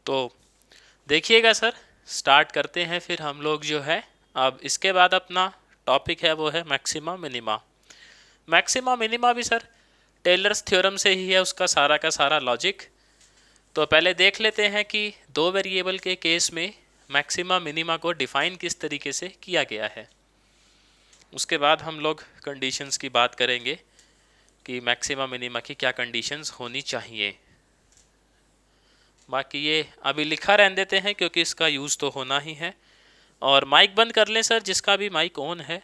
तो देखिएगा sir, start करते हैं फिर हम लोग जो है। अब इसके बाद अपना टॉपिक है वो है मैक्सिमा मिनिमा। मैक्सिमा मिनिमा भी सर टेलर्स थ्योरम से ही है, उसका सारा का सारा लॉजिक। तो पहले देख लेते हैं कि दो वेरिएबल के केस में मैक्सिमा मिनिमा को डिफाइन किस तरीके से किया गया है। उसके बाद हम लोग कंडीशंस की बात करेंगे कि मैक्सिमा मिनिमा की क्या कंडीशंस होनी चाहिए। बाकी ये अभी लिखा रहने देते हैं क्योंकि इसका यूज़ तो होना ही है। और माइक बंद कर लें सर, जिसका भी माइक ऑन है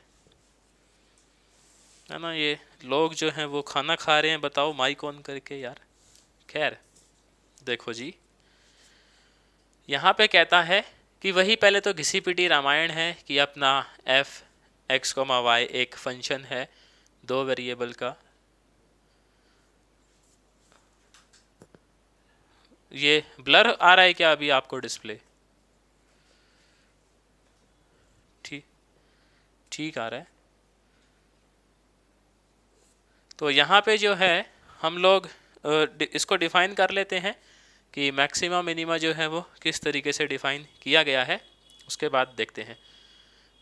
ना। ये लोग जो हैं वो खाना खा रहे हैं, बताओ माइक ऑन करके यार। खैर देखो जी, यहाँ पे कहता है कि वही पहले तो घिसी पिटी रामायण है कि अपना एफ एक्स कोमा वाई एक फंक्शन है दो वेरिएबल का। ये ब्लर आ रहा है क्या अभी आपको डिस्प्ले? ठीक ठीक आ रहा है। तो यहाँ पे जो है हम लोग इसको डिफाइन कर लेते हैं कि मैक्सिमा मिनिमा जो है वो किस तरीके से डिफाइन किया गया है। उसके बाद देखते हैं।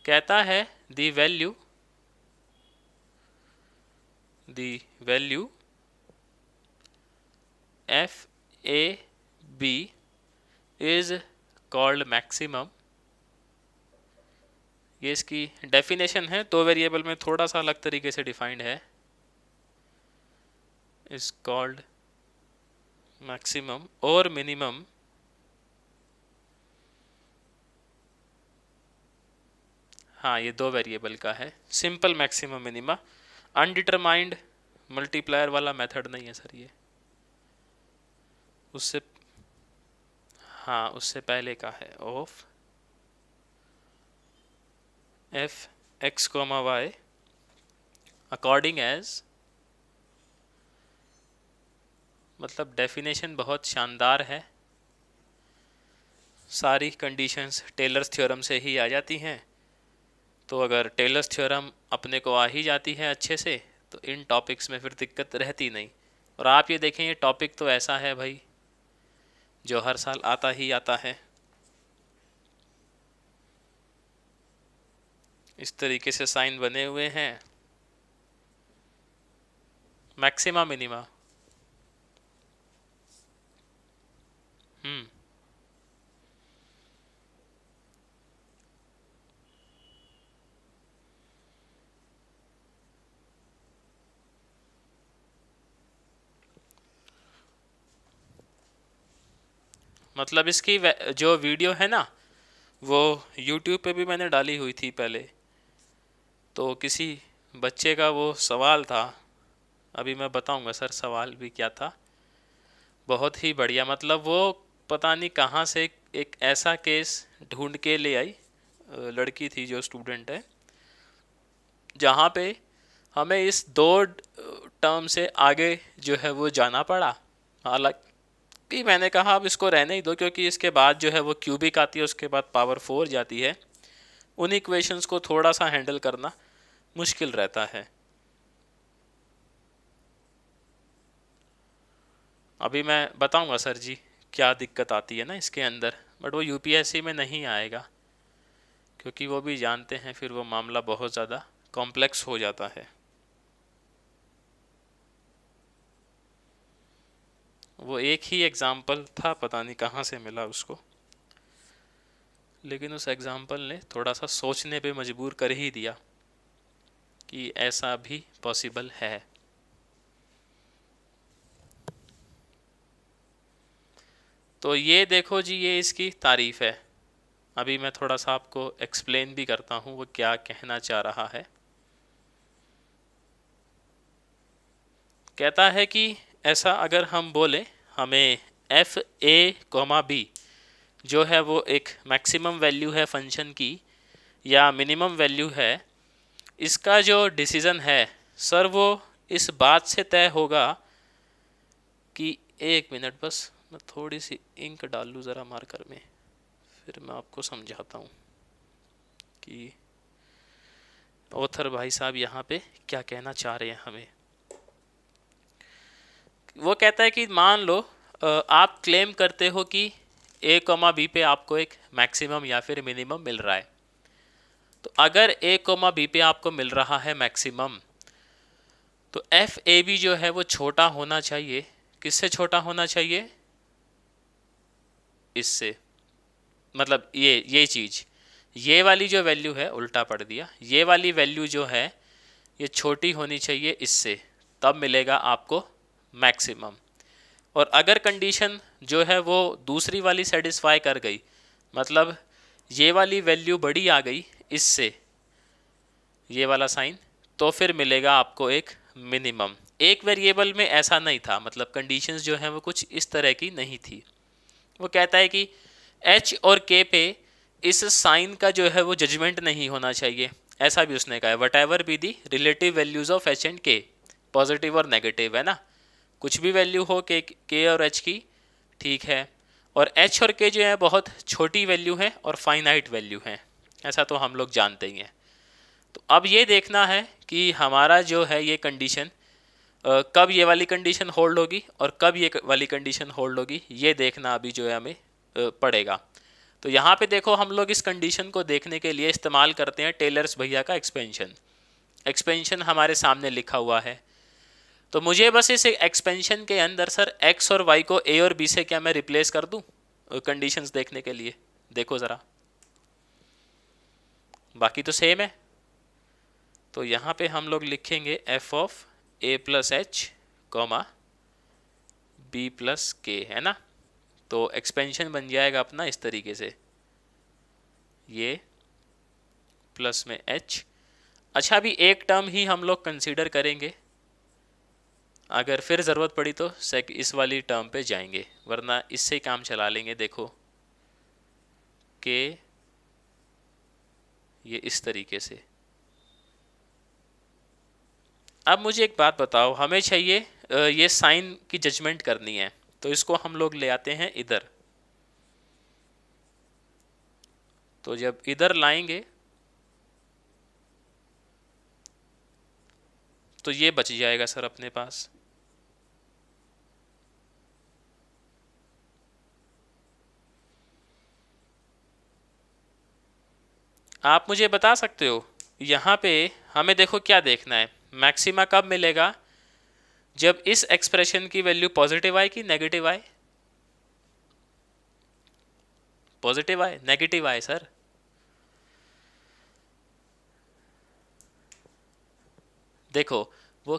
कहता है the value f a b is called maximum. ये इसकी डेफिनेशन है, दो वेरिएबल में थोड़ा सा अलग तरीके से डिफाइंड है। इज कॉल्ड मैक्सिमम और मिनिमम हाँ ये दो वेरिएबल का है। Simple maximum minima, undetermined multiplier वाला मेथड नहीं है सर ये। उससे हाँ उससे पहले का है of f x comma y according as. मतलब डेफिनेशन बहुत शानदार है, सारी कंडीशंस टेलर्स थ्योरम से ही आ जाती हैं। तो अगर टेलर्स थ्योरम अपने को आ ही जाती है अच्छे से तो इन टॉपिक्स में फिर दिक्कत रहती नहीं। और आप ये देखें, ये टॉपिक तो ऐसा है भाई जो हर साल आता ही आता है। इस तरीके से साइन बने हुए हैं। मैक्सिमा मिनिमा मतलब इसकी जो वीडियो है ना वो यूट्यूब पे भी मैंने डाली हुई थी पहले। तो किसी बच्चे का वो सवाल था, अभी मैं बताऊंगा सर सवाल भी क्या था। बहुत ही बढ़िया, मतलब वो पता नहीं कहाँ से एक ऐसा केस ढूंढ के ले आई। लड़की थी जो स्टूडेंट है, जहाँ पे हमें इस दो टर्म से आगे जो है वो जाना पड़ा। हालांकि मैंने कहा अब इसको रहने ही दो क्योंकि इसके बाद जो है वो क्यूबिक आती है, उसके बाद पावर 4 जाती है। उन इक्वेशंस को थोड़ा सा हैंडल करना मुश्किल रहता है। अभी मैं बताऊंगा सर जी क्या दिक्कत आती है ना इसके अंदर, बट वो यूपीएससी में नहीं आएगा क्योंकि वो भी जानते हैं फिर वो मामला बहुत ज़्यादा कॉम्प्लेक्स हो जाता है। वो एक ही एग्जाम्पल था, पता नहीं कहाँ से मिला उसको, लेकिन उस एग्जाम्पल ने थोड़ा सा सोचने पे मजबूर कर ही दिया कि ऐसा भी पॉसिबल है। तो ये देखो जी, ये इसकी तारीफ है। अभी मैं थोड़ा सा आपको एक्सप्लेन भी करता हूँ वो क्या कहना चाह रहा है। कहता है कि ऐसा अगर हम बोले हमें एफ ए कोमा बी जो है वो एक मैक्सिमम वैल्यू है फंक्शन की या मिनिमम वैल्यू है, इसका जो डिसीज़न है सर वो इस बात से तय होगा कि एक मिनट बस मैं थोड़ी सी इंक डाल लूँ ज़रा मार्कर में, फिर मैं आपको समझाता हूँ कि ऑथर भाई साहब यहाँ पे क्या कहना चाह रहे हैं हमें। वो कहता है कि मान लो आप क्लेम करते हो कि ए कॉमा बी पे आपको एक मैक्सिमम या फिर मिनिमम मिल रहा है। तो अगर ए कॉमा बी पे आपको मिल रहा है मैक्सिमम, तो एफ ए बी जो है वो छोटा होना चाहिए। किससे छोटा होना चाहिए? इससे, मतलब ये चीज़, ये वाली जो वैल्यू है, उल्टा पढ़ दिया, ये वाली वैल्यू जो है ये छोटी होनी चाहिए इससे, तब मिलेगा आपको मैक्सिमम। और अगर कंडीशन जो है वो दूसरी वाली सेटिस्फाई कर गई, मतलब ये वाली वैल्यू बड़ी आ गई इससे, ये वाला साइन, तो फिर मिलेगा आपको एक मिनिमम। एक वेरिएबल में ऐसा नहीं था, मतलब कंडीशंस जो हैं वो कुछ इस तरह की नहीं थी। वो कहता है कि एच और के पे इस साइन का जो है वो जजमेंट नहीं होना चाहिए, ऐसा भी उसने कहा है। What ever be the relative values of H and के, पॉजिटिव और नेगेटिव, है ना, कुछ भी वैल्यू हो के और एच की, ठीक है। और एच और के जो है बहुत छोटी वैल्यू है और फाइनाइट वैल्यू है, ऐसा तो हम लोग जानते ही हैं। तो अब ये देखना है कि हमारा जो है ये कंडीशन कब ये वाली कंडीशन होल्ड होगी और कब ये वाली कंडीशन होल्ड होगी, ये देखना अभी जो है हमें पड़ेगा। तो यहाँ पे देखो, हम लोग इस कंडीशन को देखने के लिए इस्तेमाल करते हैं टेलर्स भैया का एक्सपेंशन। एक्सपेंशन हमारे सामने लिखा हुआ है, तो मुझे बस इस एक्सपेंशन के अंदर सर एक्स और वाई को ए और बी से क्या मैं रिप्लेस कर दूँ कंडीशंस देखने के लिए? देखो ज़रा, बाकी तो सेम है। तो यहाँ पे हम लोग लिखेंगे f of a plus h comma b plus k, है ना। तो एक्सपेंशन बन जाएगा अपना इस तरीके से, ये प्लस में एच। अच्छा, अभी एक टर्म ही हम लोग कंसीडर करेंगे, अगर फिर ज़रूरत पड़ी तो इस वाली टर्म पे जाएंगे, वरना इससे ही काम चला लेंगे। देखो के ये इस तरीके से। अब मुझे एक बात बताओ, हमें चाहिए ये साइन की जजमेंट करनी है, तो इसको हम लोग ले आते हैं इधर। तो जब इधर लाएंगे तो ये बच जाएगा सर अपने पास। आप मुझे बता सकते हो यहाँ पे हमें देखो क्या देखना है, मैक्सिमा कब मिलेगा? जब इस एक्सप्रेशन की वैल्यू पॉजिटिव आए कि नेगेटिव आए? पॉजिटिव आए, नेगेटिव आए सर? देखो वो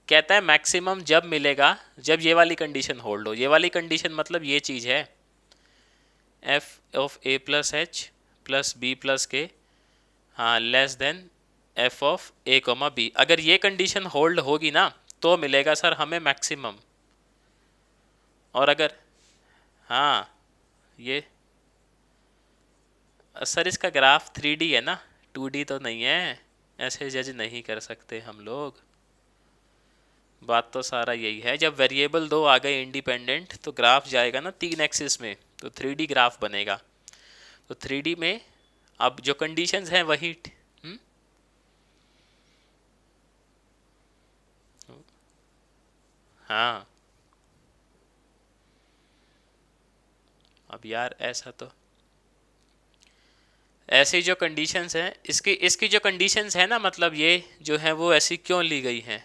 कहता है मैक्सिमम जब मिलेगा जब ये वाली कंडीशन होल्ड हो। ये वाली कंडीशन मतलब ये चीज़ है, f of a plus h plus b plus k, हाँ, less than f of a comma b. अगर ये कंडीशन होल्ड होगी ना तो मिलेगा सर हमें मैक्सिमम। और अगर, हाँ, ये सर इसका ग्राफ 3D है ना, 2D तो नहीं है, ऐसे जज नहीं कर सकते हम लोग। बात तो सारा यही है, जब वेरिएबल दो आ गए इंडिपेंडेंट तो ग्राफ जाएगा ना 3 एक्सिस में, तो 3D ग्राफ बनेगा। तो 3D में अब जो कंडीशंस हैं वही, हाँ। अब यार ऐसा तो, ऐसी जो कंडीशंस हैं, इसकी जो कंडीशंस है ना, मतलब ये जो है वो ऐसी क्यों ली गई हैं,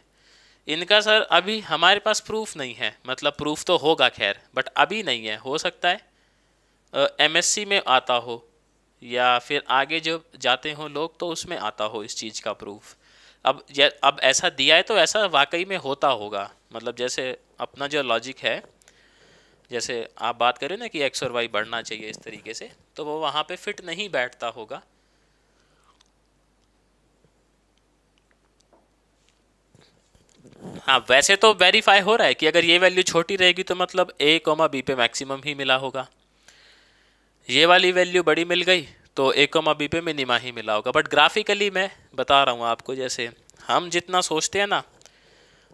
इनका सर अभी हमारे पास प्रूफ नहीं है। मतलब प्रूफ तो होगा खैर, बट अभी नहीं है। हो सकता है MSc में आता हो या फिर आगे जो जाते हो लोग तो उसमें आता हो इस चीज़ का प्रूफ। अब ऐसा दिया है तो ऐसा वाकई में होता होगा। मतलब जैसे अपना जो लॉजिक है, जैसे आप बात करें ना कि एक्स और वाई बढ़ना चाहिए इस तरीके से, तो वो वहाँ पे फिट नहीं बैठता होगा। हाँ, वैसे तो वेरीफाई हो रहा है कि अगर ये वैल्यू छोटी रहेगी तो मतलब ए कॉमा बी पे मैक्सिमम ही मिला होगा, ये वाली वैल्यू बड़ी मिल गई तो ए कॉमा बी पे मिनिमा ही मिला होगा। बट ग्राफिकली मैं बता रहा हूँ आपको, जैसे हम जितना सोचते हैं ना,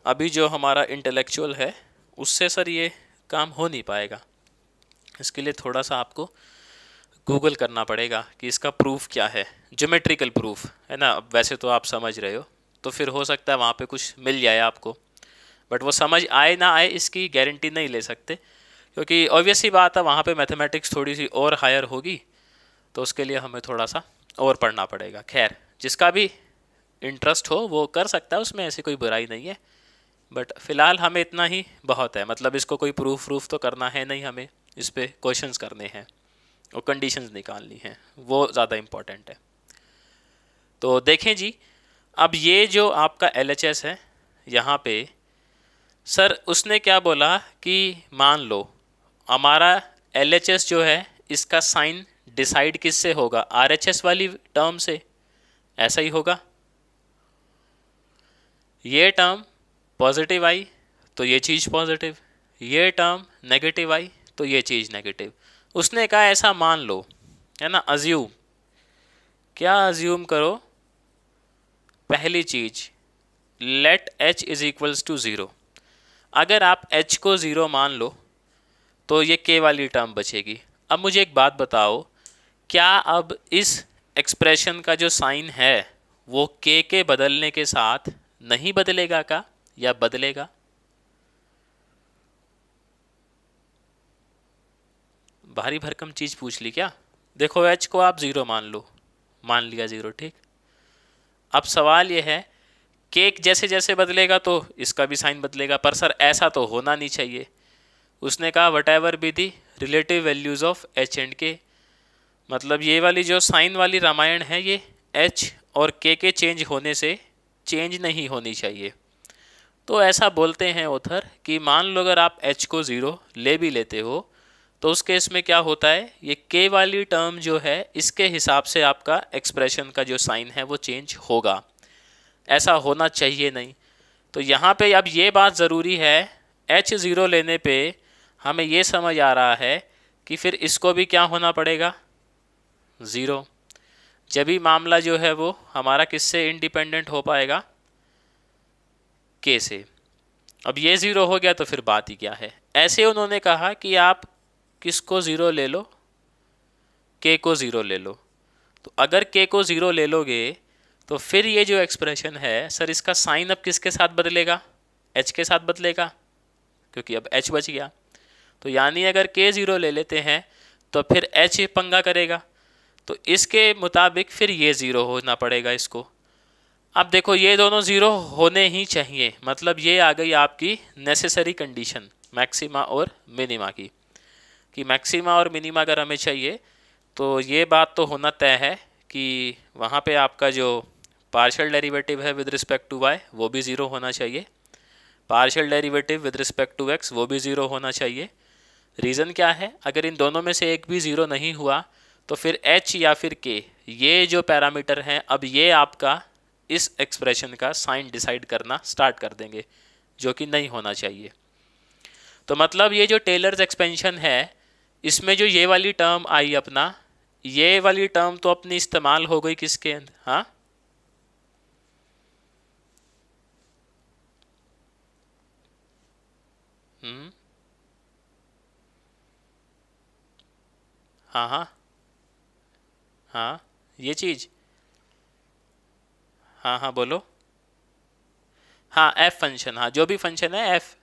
अभी जो हमारा इंटेलेक्चुअल है उससे सर ये काम हो नहीं पाएगा। इसके लिए थोड़ा सा आपको गूगल करना पड़ेगा कि इसका प्रूफ क्या है, ज्योमेट्रिकल प्रूफ, है ना। अब वैसे तो आप समझ रहे हो, तो फिर हो सकता है वहाँ पे कुछ मिल जाए आपको, बट वो समझ आए ना आए इसकी गारंटी नहीं ले सकते, क्योंकि ऑब्वियस सी बात है वहाँ पे मैथमेटिक्स थोड़ी सी और हायर होगी, तो उसके लिए हमें थोड़ा सा और पढ़ना पड़ेगा। खैर, जिसका भी इंटरेस्ट हो वो कर सकता है, उसमें ऐसी कोई बुराई नहीं है, बट फ़िलहाल हमें इतना ही बहुत है। मतलब इसको कोई प्रूफ तो करना है नहीं, हमें इस पर क्वेश्चंस करने हैं और कंडीशंस निकालनी हैं, वो ज़्यादा इम्पोर्टेंट है। तो देखें जी, अब ये जो आपका LHS है यहाँ पे, सर उसने क्या बोला कि मान लो हमारा LHS जो है इसका साइन डिसाइड किससे होगा, RHS वाली टर्म से। ऐसा ही होगा, ये टर्म पॉजिटिव आई तो ये चीज़ पॉजिटिव, ये टर्म नेगेटिव आई तो ये चीज़ नेगेटिव। उसने कहा ऐसा मान लो, है ना, अज्यूम, क्या अज्यूम करो, पहली चीज़ let h is equals to 0। अगर आप h को 0 मान लो तो ये k वाली टर्म बचेगी। अब मुझे एक बात बताओ, क्या अब इस एक्सप्रेशन का जो साइन है वो k के बदलने के साथ नहीं बदलेगा का, या बदलेगा? भारी भरकम चीज़ पूछ ली क्या? देखो h को आप 0 मान लो, मान लिया 0, ठीक। अब सवाल ये है, केक जैसे जैसे बदलेगा तो इसका भी साइन बदलेगा, पर सर ऐसा तो होना नहीं चाहिए। उसने कहा what ever be the relative values of h and k, मतलब ये वाली जो साइन वाली रामायण है ये h और k के चेंज होने से चेंज नहीं होनी चाहिए। तो ऐसा बोलते हैं ऑथर कि मान लो अगर आप h को 0 ले भी लेते हो तो उस केस में क्या होता है, ये k वाली टर्म जो है इसके हिसाब से आपका एक्सप्रेशन का जो साइन है वो चेंज होगा। ऐसा होना चाहिए नहीं। तो यहाँ पे अब ये बात ज़रूरी है, h 0 लेने पे हमें ये समझ आ रहा है कि फिर इसको भी क्या होना पड़ेगा, 0। जब भी मामला जो है वो हमारा किससे इंडिपेंडेंट हो पाएगा, k से। अब ये 0 हो गया तो फिर बात ही क्या है। ऐसे उन्होंने कहा कि आप किसको 0 ले लो, k को 0 ले लो। तो अगर k को 0 ले लोगे तो फिर ये जो एक्सप्रेशन है सर इसका साइन अब किसके साथ बदलेगा, h के साथ बदलेगा, क्योंकि अब h बच गया। तो यानी अगर k 0 ले लेते हैं तो फिर h पंगा करेगा, तो इसके मुताबिक फिर ये 0 होना पड़ेगा इसको। अब देखो ये दोनों 0 होने ही चाहिए, मतलब ये आ गई आपकी नेसेसरी कंडीशन मैक्सिमा और मिनिमा की, कि मैक्सिमा और मिनिमा अगर हमें चाहिए तो ये बात तो होना तय है कि वहाँ पे आपका जो पार्शियल डेरिवेटिव है विद रिस्पेक्ट टू y वो भी 0 होना चाहिए, partial derivative with respect to x वो भी 0 होना चाहिए। रीज़न क्या है, अगर इन दोनों में से एक भी 0 नहीं हुआ तो फिर h या फिर k, ये जो पैरामीटर हैं अब ये आपका इस एक्सप्रेशन का साइन डिसाइड करना स्टार्ट कर देंगे, जो कि नहीं होना चाहिए। तो मतलब ये जो टेलर्स एक्सपेंशन है इसमें जो ये वाली टर्म आई अपना, ये वाली टर्म तो अपनी इस्तेमाल हो गई किसके अंदर, हाँ हाँ हाँ हाँ, ये चीज़, हाँ हाँ बोलो, हाँ एफ फंक्शन, हाँ जो भी फंक्शन है एफ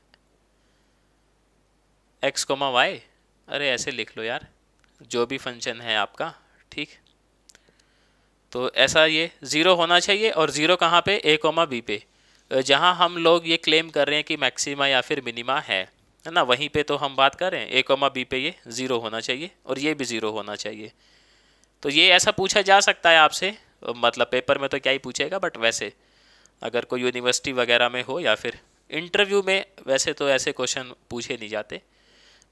एक्स कोमा वाई, अरे ऐसे लिख लो यार, जो भी फंक्शन है आपका, ठीक। तो ऐसा ये 0 होना चाहिए, और 0 कहाँ पे, ए कोमा बी पे, जहाँ हम लोग ये क्लेम कर रहे हैं कि मैक्सिमा या फिर मिनिमा है ना, वहीं पे तो हम बात कर रहे हैं ए कोमा बी पे ये 0 होना चाहिए और ये भी 0 होना चाहिए। तो ये ऐसा पूछा जा सकता है आपसे, मतलब पेपर में तो क्या ही पूछेगा, बट वैसे अगर कोई यूनिवर्सिटी वगैरह में हो या फिर इंटरव्यू में, वैसे तो ऐसे क्वेश्चन पूछे नहीं जाते,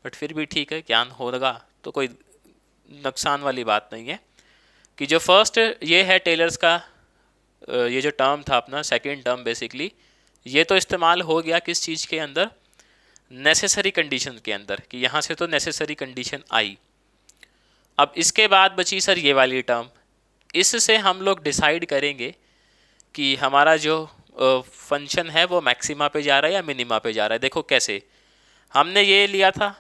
बट फिर भी ठीक है, ज्ञान होगा तो कोई नुकसान वाली बात नहीं है। कि जो फर्स्ट ये है टेलर्स का, ये जो टर्म था अपना सेकंड टर्म बेसिकली, ये तो इस्तेमाल हो गया किस चीज़ के अंदर, नेसेसरी कंडीशन के अंदर, कि यहाँ से तो नेसेसरी कंडीशन आई। अब इसके बाद बची सर ये वाली टर्म, इससे हम लोग डिसाइड करेंगे कि हमारा जो फंक्शन है वो मैक्सिमा पे जा रहा है या मिनिमा पे जा रहा है। देखो कैसे, हमने ये लिया था,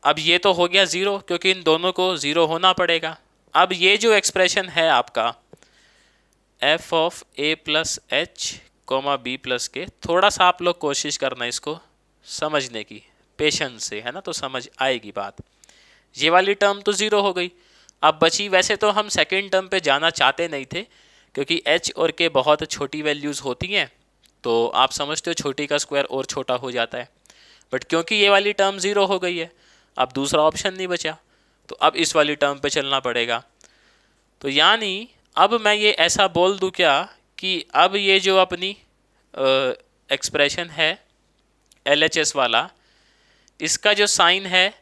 अब ये तो हो गया 0 क्योंकि इन दोनों को 0 होना पड़ेगा। अब ये जो एक्सप्रेशन है आपका f of a plus h comma b plus k, थोड़ा सा आप लोग कोशिश करना इसको समझने की, पेशेंस से, है ना, तो समझ आएगी बात। ये वाली टर्म तो ज़ीरो हो गई। अब बची, वैसे तो हम सेकेंड टर्म पे जाना चाहते नहीं थे क्योंकि एच और के बहुत छोटी वैल्यूज़ होती हैं, तो आप समझते हो छोटी का स्क्वायर और छोटा हो जाता है। बट क्योंकि ये वाली टर्म ज़ीरो हो गई है, अब दूसरा ऑप्शन नहीं बचा, तो अब इस वाली टर्म पे चलना पड़ेगा। तो यानी अब मैं ये ऐसा बोल दूं क्या कि अब ये जो अपनी एक्सप्रेशन है LHS वाला, इसका जो साइन है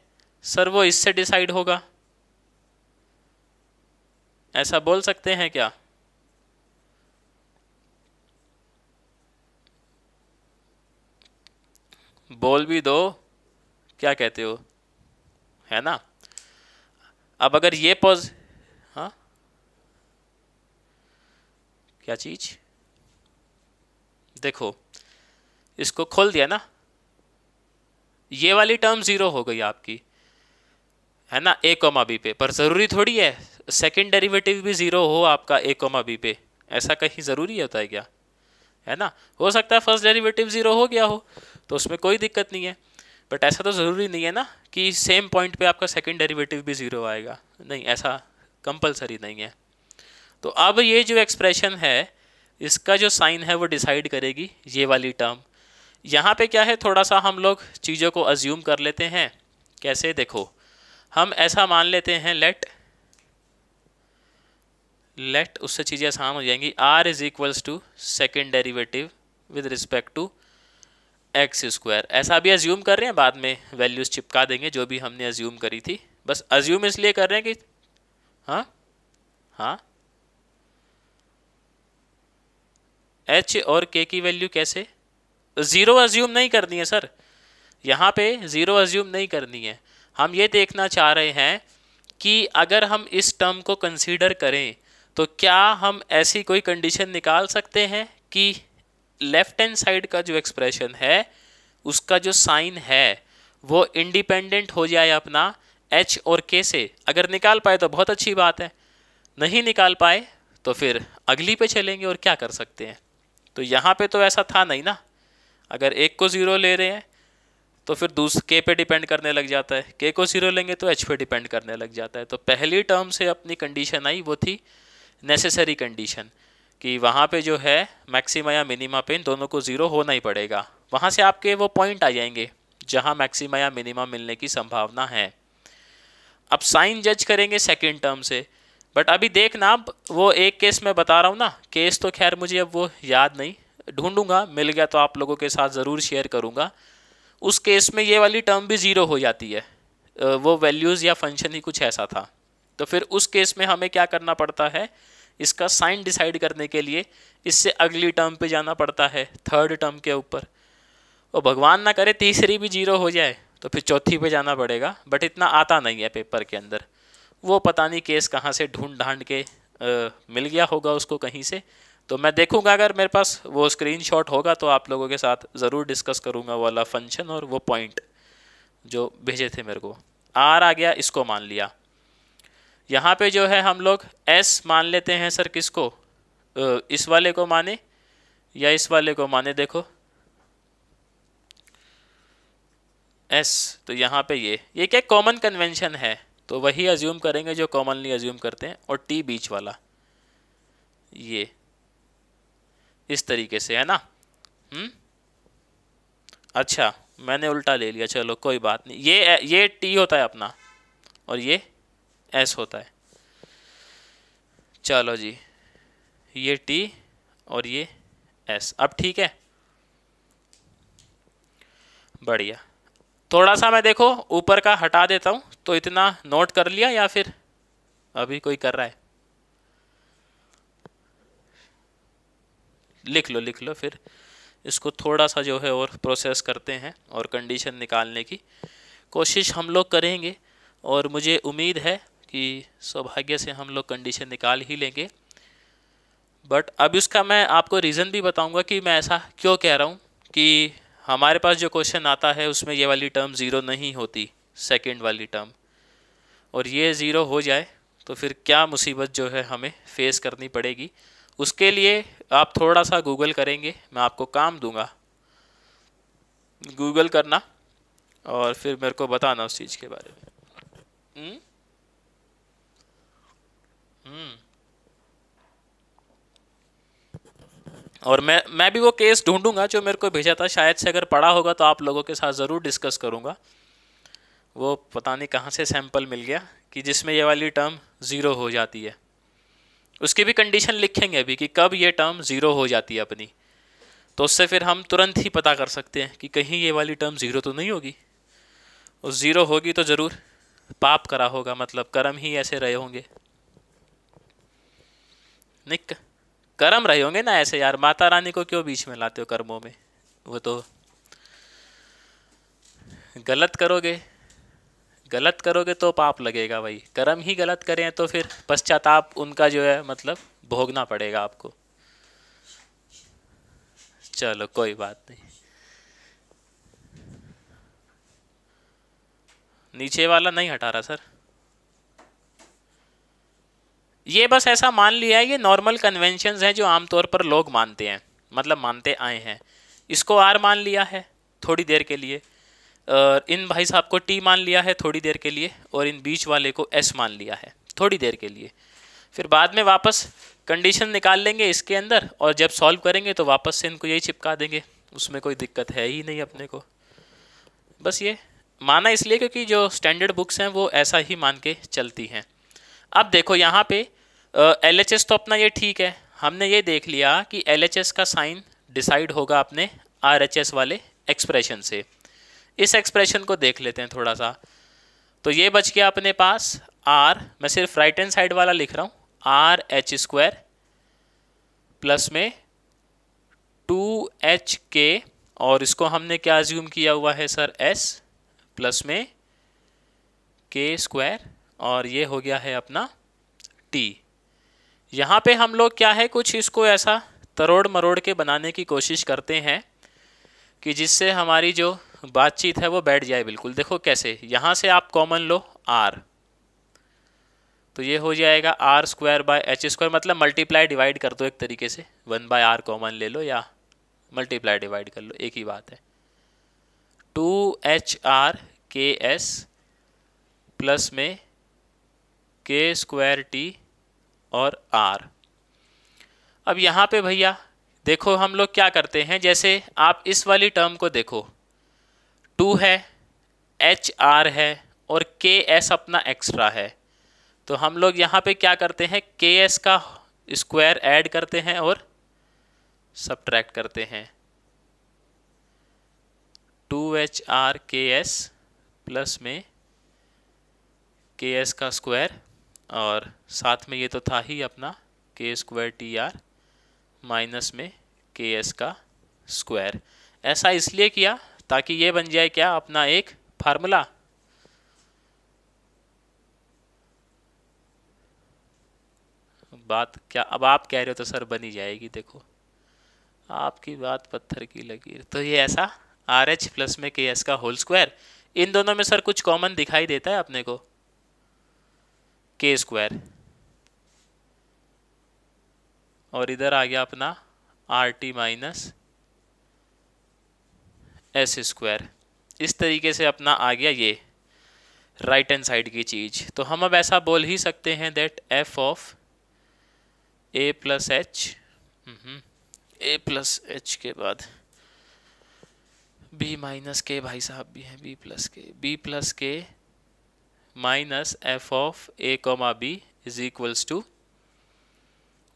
सर वो इससे डिसाइड होगा, ऐसा बोल सकते हैं क्या? बोल भी दो, क्या कहते हो, है ना। अब अगर ये हाँ, क्या चीज, देखो इसको खोल दिया ना, ये वाली टर्म ज़ीरो हो गई आपकी, है ना, a कॉमा बी पे। पर ज़रूरी थोड़ी है सेकंड डेरिवेटिव भी ज़ीरो हो आपका a कॉमा बी पे, ऐसा कहीं ज़रूरी होता है क्या? है ना, हो सकता है फर्स्ट डेरिवेटिव ज़ीरो हो गया हो तो उसमें कोई दिक्कत नहीं है, बट ऐसा तो ज़रूरी नहीं है ना कि सेम पॉइंट पे आपका सेकंड डेरिवेटिव भी ज़ीरो आएगा, नहीं, ऐसा कंपलसरी नहीं है। तो अब ये जो एक्सप्रेशन है इसका जो साइन है वो डिसाइड करेगी ये वाली टर्म। यहाँ पे क्या है, थोड़ा सा हम लोग चीज़ों को अज्यूम कर लेते हैं। कैसे, देखो हम ऐसा मान लेते हैं, लेट उससे चीज़ें आसान हो जाएंगी, r is equals to second derivative with respect to x square. ऐसा भी अज्यूम कर रहे हैं, बाद में वैल्यूज चिपका देंगे जो भी हमने अज्यूम करी थी, बस अज्यूम इसलिए कर रहे हैं कि हाँ हाँ h और k की वैल्यू कैसे, ज़ीरो अज्यूम नहीं करनी है सर, यहाँ पे ज़ीरो अज्यूम नहीं करनी है। हम ये देखना चाह रहे हैं कि अगर हम इस टर्म को कंसीडर करें तो क्या हम ऐसी कोई कंडीशन निकाल सकते हैं कि लेफ्ट हैंड साइड का जो एक्सप्रेशन है उसका जो साइन है वो इंडिपेंडेंट हो जाए अपना h और k से। अगर निकाल पाए तो बहुत अच्छी बात है, नहीं निकाल पाए तो फिर अगली पे चलेंगे और क्या कर सकते हैं। तो यहाँ पे तो ऐसा था नहीं ना, अगर एक को ज़ीरो ले रहे हैं तो फिर के पे डिपेंड करने लग जाता है, के को ज़ीरो लेंगे तो एच पे डिपेंड करने लग जाता है। तो पहली टर्म से अपनी कंडीशन आई, वो थी नेसेसरी कंडीशन कि वहाँ पे जो है मैक्सिमा या मिनिमा पे इन दोनों को ज़ीरो होना ही पड़ेगा। वहाँ से आपके वो पॉइंट आ जाएंगे जहाँ मैक्सिमा या मिनिमा मिलने की संभावना है। अब साइन जज करेंगे सेकेंड टर्म से, बट अभी देखना, अब वो एक केस मैं बता रहा हूँ ना, केस तो खैर मुझे अब वो याद नहीं, ढूंढूंगा, मिल गया तो आप लोगों के साथ ज़रूर शेयर करूँगा। उस केस में ये वाली टर्म भी ज़ीरो हो जाती है, वो वैल्यूज़ या फंक्शन ही कुछ ऐसा था। तो फिर उस केस में हमें क्या करना पड़ता है, इसका साइन डिसाइड करने के लिए इससे अगली टर्म पे जाना पड़ता है, थर्ड टर्म के ऊपर। और भगवान ना करे तीसरी भी जीरो हो जाए तो फिर चौथी पे जाना पड़ेगा, बट इतना आता नहीं है पेपर के अंदर, वो पता नहीं केस कहाँ से ढूंढ ढांड के मिल गया होगा उसको कहीं से। तो मैं देखूंगा, अगर मेरे पास वो स्क्रीनशॉट होगा तो आप लोगों के साथ ज़रूर डिस्कस करूंगा वाला फंक्शन और वो पॉइंट जो भेजे थे मेरे को। आर आ गया, इसको मान लिया। यहाँ पे जो है हम लोग एस मान लेते हैं सर, किसको, इस वाले को माने या इस वाले को माने, देखो एस, तो यहाँ पे ये क्या कॉमन कन्वेंशन है तो वही अज्यूम करेंगे जो कॉमनली अज्यूम करते हैं, और टी बीच वाला, ये इस तरीके से, है ना। अच्छा मैंने उल्टा ले लिया, चलो कोई बात नहीं, ये टी होता है अपना और ये एस होता है। चलो जी, ये टी और ये एस, अब ठीक है, बढ़िया। थोड़ा सा मैं देखो ऊपर का हटा देता हूँ, तो इतना नोट कर लिया या फिर अभी कोई कर रहा है, लिख लो फिर इसको थोड़ा सा जो है और प्रोसेस करते हैं और कंडीशन निकालने की कोशिश हम लोग करेंगे, और मुझे उम्मीद है कि सौभाग्य से हम लोग कंडीशन निकाल ही लेंगे। बट अब इसका मैं आपको रीज़न भी बताऊंगा कि मैं ऐसा क्यों कह रहा हूँ कि हमारे पास जो क्वेश्चन आता है उसमें ये वाली टर्म ज़ीरो नहीं होती, सेकंड वाली टर्म, और ये ज़ीरो हो जाए तो फिर क्या मुसीबत जो है हमें फेस करनी पड़ेगी। उसके लिए आप थोड़ा सा गूगल करेंगे, मैं आपको काम दूंगा गूगल करना, और फिर मेरे को बताना उस चीज़ के बारे में। हम्म। हम्म। और मैं भी वो केस ढूंढूंगा जो मेरे को भेजा था, शायद से अगर पढ़ा होगा तो आप लोगों के साथ ज़रूर डिस्कस करूंगा। वो पता नहीं कहाँ से सैंपल मिल गया कि जिसमें ये वाली टर्म ज़ीरो हो जाती है। उसकी भी कंडीशन लिखेंगे अभी कि कब ये टर्म ज़ीरो हो जाती है अपनी, तो उससे फिर हम तुरंत ही पता कर सकते हैं कि कहीं ये वाली टर्म ज़ीरो तो नहीं होगी। और ज़ीरो होगी तो ज़रूर पाप करा होगा, मतलब कर्म ही ऐसे रहे होंगे। नहीं, कर्म रहे होंगे ना ऐसे यार, माता रानी को क्यों बीच में लाते हो कर्मों में? वो तो गलत करोगे, गलत करोगे तो पाप लगेगा भाई। कर्म ही गलत करें तो फिर पश्चाताप उनका जो है मतलब भोगना पड़ेगा आपको। चलो कोई बात नहीं। नीचे वाला नहीं हटा रहा सर, ये बस ऐसा मान लिया है, ये नॉर्मल कन्वेंशंस हैं जो आमतौर पर लोग मानते हैं, मतलब मानते आए हैं। इसको आर मान लिया है थोड़ी देर के लिए, और इन भाई साहब को टी मान लिया है थोड़ी देर के लिए, और इन बीच वाले को एस मान लिया है थोड़ी देर के लिए। फिर बाद में वापस कंडीशन निकाल लेंगे इसके अंदर, और जब सॉल्व करेंगे तो वापस से इनको यही चिपका देंगे, उसमें कोई दिक्कत है ही नहीं अपने को। बस ये माना इसलिए क्योंकि जो स्टैंडर्ड बुक्स हैं वो ऐसा ही मान के चलती हैं। अब देखो यहाँ पे एल एच एस तो अपना ये ठीक है, हमने ये देख लिया कि एल एच एस का साइन डिसाइड होगा अपने आर एच एस वाले एक्सप्रेशन से। इस एक्सप्रेशन को देख लेते हैं थोड़ा सा। तो ये बच गया अपने पास आर, मैं सिर्फ राइट हैंड साइड वाला लिख रहा हूँ, आर एच स्क्वायर प्लस में 2HK, और इसको हमने क्या अज्यूम किया हुआ है सर, S प्लस में K स्क्वायर, और ये हो गया है अपना T। यहाँ पे हम लोग क्या है, कुछ इसको ऐसा तरोड़ मरोड़ के बनाने की कोशिश करते हैं कि जिससे हमारी जो बातचीत है वो बैठ जाए बिल्कुल। देखो कैसे, यहाँ से आप कॉमन लो R, तो ये हो जाएगा r square by h square, मतलब मल्टीप्लाई डिवाइड कर दो एक तरीके से, 1/r कॉमन ले लो या मल्टीप्लाई डिवाइड कर लो, एक ही बात है। 2HRKS प्लस में K स्क्वायर T और R। अब यहाँ पे भैया देखो हम लोग क्या करते हैं, जैसे आप इस वाली टर्म को देखो, 2 है, HR है और KS अपना एक्स्ट्रा है, तो हम लोग यहाँ पे क्या करते हैं, KS का स्क्वायर ऐड करते हैं और सब्ट्रैक्ट करते हैं। 2HRKS प्लस में KS का स्क्वायर, और साथ में ये तो था ही अपना K स्क्वायर TR माइनस में KS का स्क्वायर। ऐसा इसलिए किया ताकि ये बन जाए क्या, अपना एक फार्मूला। बात क्या अब आप कह रहे हो तो सर बनी जाएगी, देखो आपकी बात पत्थर की लकीर। तो ये ऐसा RH प्लस में KS का होल स्क्वायर, इन दोनों में सर कुछ कॉमन दिखाई देता है अपने को, K स्क्वायर, और इधर आ गया अपना RT माइनस S स्क्वायर। इस तरीके से अपना आ गया ये राइट हैंड साइड की चीज़। तो हम अब ऐसा बोल ही सकते हैं that f of A plus H, A plus H के बाद B माइनस के, भाई साहब भी है B plus k minus f of A comma B is equals to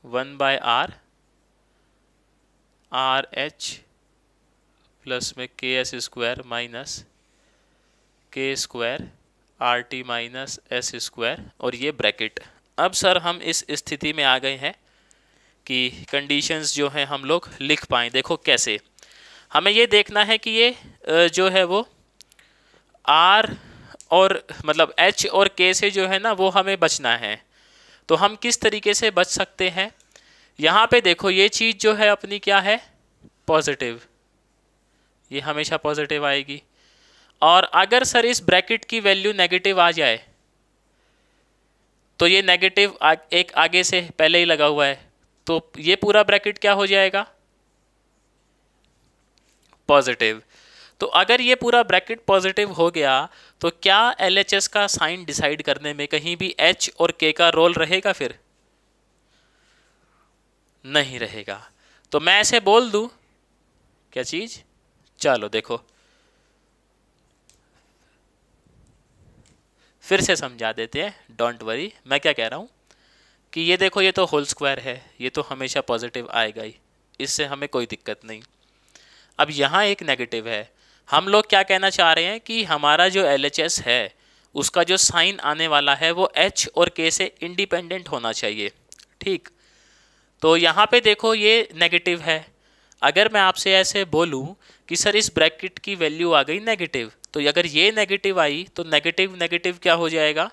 1/r RH plus में KS square minus K square RT minus S square, और ये ब्रैकेट। अब सर हम इस स्थिति में आ गए हैं कि कंडीशंस जो हैं हम लोग लिख पाएँ। देखो कैसे, हमें ये देखना है कि ये जो है वो R और मतलब H और K से जो है ना वो हमें बचना है। तो हम किस तरीके से बच सकते हैं, यहाँ पे देखो ये चीज़ जो है अपनी क्या है, पॉजिटिव, ये हमेशा पॉजिटिव आएगी। और अगर सर इस ब्रैकेट की वैल्यू नेगेटिव आ जाए तो ये नेगेटिव एक आगे से पहले ही लगा हुआ है, तो ये पूरा ब्रैकेट क्या हो जाएगा, पॉजिटिव। तो अगर ये पूरा ब्रैकेट पॉजिटिव हो गया तो क्या LHS का साइन डिसाइड करने में कहीं भी H और K का रोल रहेगा? फिर नहीं रहेगा। तो मैं ऐसे बोल दूं क्या चीज, चलो देखो फिर से समझा देते हैं, डोंट वरी। मैं क्या कह रहा हूँ कि ये देखो, ये तो होल स्क्वायर है, ये तो हमेशा पॉजिटिव आएगा ही, इससे हमें कोई दिक्कत नहीं। अब यहाँ एक नेगेटिव है, हम लोग क्या कहना चाह रहे हैं कि हमारा जो LHS है उसका जो साइन आने वाला है वो H और K से इंडिपेंडेंट होना चाहिए, ठीक। तो यहाँ पे देखो ये नेगेटिव है। अगर मैं आपसे ऐसे बोलूँ कि सर इस ब्रैकेट की वैल्यू आ गई नेगेटिव, तो अगर ये नेगेटिव आई तो नेगेटिव नेगेटिव क्या हो जाएगा?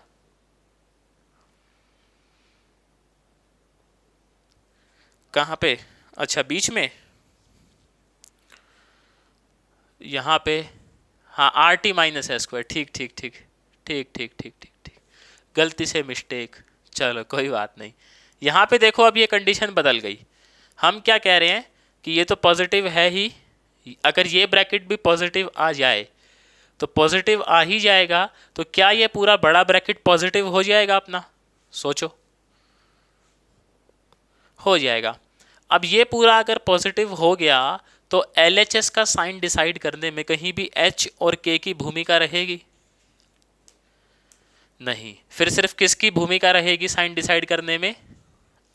कहाँ पे? अच्छा बीच में, यहाँ पे, हाँ RT माइनस S स्क्वायर, ठीक ठीक ठीक ठीक ठीक ठीक ठीक ठीक, गलती से मिस्टेक, चलो कोई बात नहीं। यहाँ पे देखो अब ये कंडीशन बदल गई। हम क्या कह रहे हैं कि ये तो पॉजिटिव है ही, अगर ये ब्रैकेट भी पॉजिटिव आ जाए तो पॉजिटिव आ ही जाएगा, तो क्या ये पूरा बड़ा ब्रैकेट पॉजिटिव हो जाएगा अपना? सोचो, हो जाएगा। अब ये पूरा अगर पॉजिटिव हो गया तो LHS का साइन डिसाइड करने में कहीं भी H और K की भूमिका रहेगी? नहीं। फिर सिर्फ किसकी भूमिका रहेगी साइन डिसाइड करने में?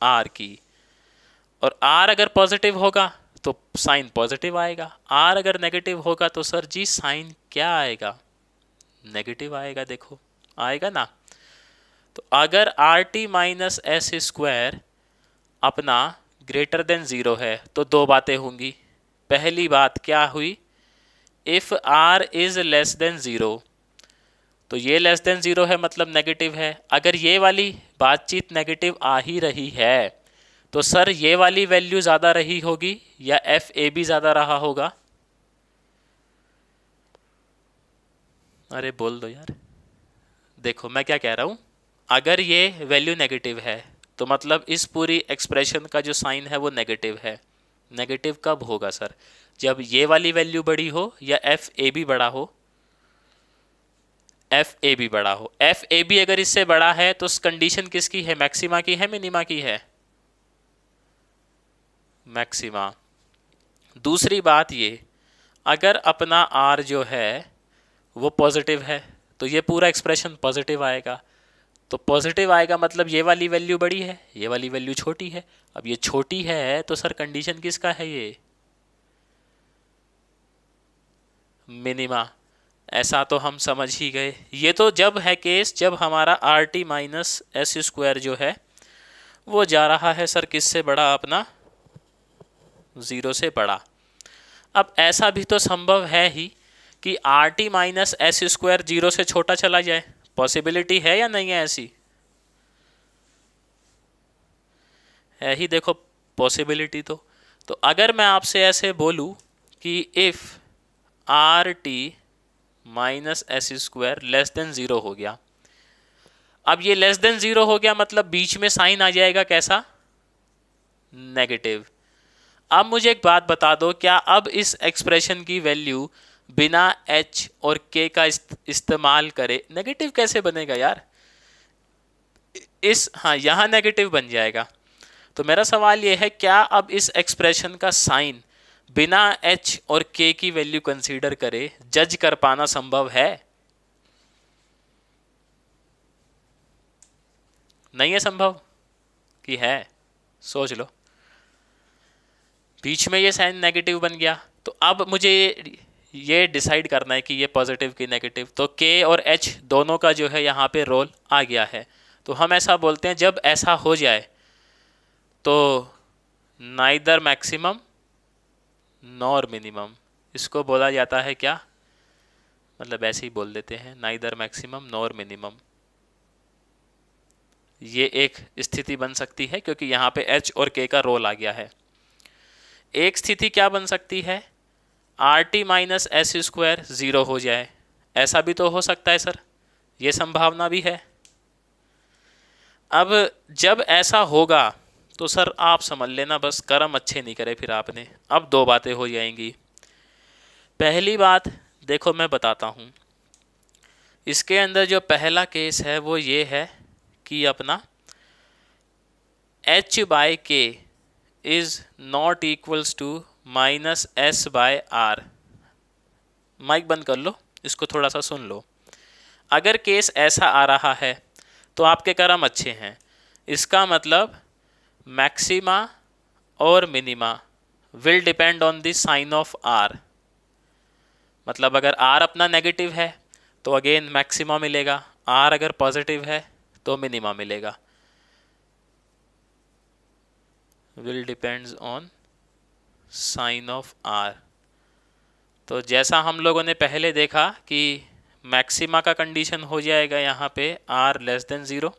R की। और R अगर पॉजिटिव होगा तो साइन पॉजिटिव आएगा, R अगर नेगेटिव होगा तो सर जी साइन क्या आएगा? नेगेटिव आएगा। देखो आएगा ना। तो अगर RT माइनस S स्क्वायर अपना ग्रेटर देन 0 है तो दो बातें होंगी। पहली बात क्या हुई? If R is less than 0, तो ये लेस देन 0 है मतलब नेगेटिव है। अगर ये वाली बातचीत नेगेटिव आ ही रही है तो सर ये वाली वैल्यू ज़्यादा रही होगी या FAB ज़्यादा रहा होगा? अरे बोल दो यार। देखो मैं क्या कह रहा हूँ, अगर ये वैल्यू नेगेटिव है तो मतलब इस पूरी एक्सप्रेशन का जो साइन है वो नेगेटिव है। नेगेटिव कब होगा सर? जब ये वाली वैल्यू बड़ी हो या FAB बड़ा हो? FAB बड़ा हो। FAB अगर इससे बड़ा है तो कंडीशन किसकी है? मैक्सिमा की है, मिनिमा की है? मैक्सिमा। दूसरी बात ये, अगर अपना R जो है वो पॉजिटिव है तो ये पूरा एक्सप्रेशन पॉजिटिव आएगा। तो पॉजिटिव आएगा मतलब ये वाली वैल्यू बड़ी है, ये वाली वैल्यू छोटी है। अब ये छोटी है तो सर कंडीशन किसका है? ये मिनिमा। ऐसा तो हम समझ ही गए। ये तो जब है केस जब हमारा RT माइनस S स्क्वायर जो है वो जा रहा है सर किससे बड़ा? अपना 0 से बड़ा। अब ऐसा भी तो संभव है ही कि RT माइनस S स्क्वायर 0 से छोटा चला जाए। पॉसिबिलिटी है या नहीं है? ऐसी है ही। देखो पॉसिबिलिटी तो अगर मैं आपसे ऐसे बोलूं कि if RT minus S square less than 0 हो गया, अब ये लेस देन 0 हो गया मतलब बीच में साइन आ जाएगा कैसा? नेगेटिव। अब मुझे एक बात बता दो, क्या अब इस एक्सप्रेशन की वैल्यू बिना H और K का इस्तेमाल करे नेगेटिव कैसे बनेगा यार? हाँ यहाँ नेगेटिव बन जाएगा। तो मेरा सवाल ये है, क्या अब इस एक्सप्रेशन का साइन बिना H और K की वैल्यू कंसीडर करे जज कर पाना संभव है? नहीं है संभव कि है? सोच लो। बीच में ये साइन नेगेटिव बन गया तो अब मुझे ये डिसाइड करना है कि ये पॉजिटिव की नेगेटिव। तो K और H दोनों का जो है यहाँ पे रोल आ गया है। तो हम ऐसा बोलते हैं जब ऐसा हो जाए तो नाइदर मैक्सिमम नॉर मिनिमम, इसको बोला जाता है क्या? मतलब ऐसे ही बोल देते हैं, नाइदर मैक्सिमम नॉर मिनिमम। ये एक स्थिति बन सकती है क्योंकि यहाँ पे H और K का रोल आ गया है। एक स्थिति क्या बन सकती है? RT माइनस S स्क्वायर 0 हो जाए। ऐसा भी तो हो सकता है सर, ये संभावना भी है। अब जब ऐसा होगा तो सर आप समझ लेना बस कर्म अच्छे नहीं करे फिर आपने। अब दो बातें हो जाएंगी। पहली बात देखो मैं बताता हूँ। इसके अंदर जो पहला केस है वो ये है कि अपना h by k is not equals to minus s by r. Mike बंद कर लो, इसको थोड़ा सा सुन लो। अगर केस ऐसा आ रहा है तो आपके कर्म अच्छे हैं। इसका मतलब मैक्सिमा और minima will depend on the sign of r. मतलब अगर आर अपना नेगेटिव है तो अगेन मैक्सिमा मिलेगा, आर अगर पॉजिटिव है तो मिनिमा मिलेगा। Will depends on sign of r. तो जैसा हम लोगों ने पहले देखा कि मैक्सिमा का कंडीशन हो जाएगा यहाँ पे आर लेस देन ज़ीरो